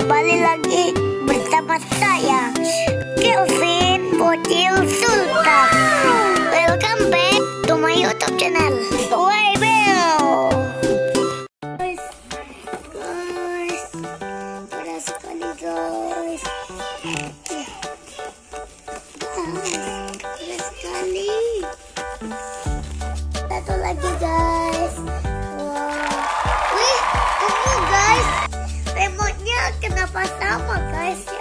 kembali lagi bersama saya, Kelvin Bocil Sultan. Welcome back to my YouTube channel, Mobil. Guys, parah sekali guys. Parah sekali. Satu lagi guys. Wih, tunggu guys. Remote-nya kenapa sama guys ya?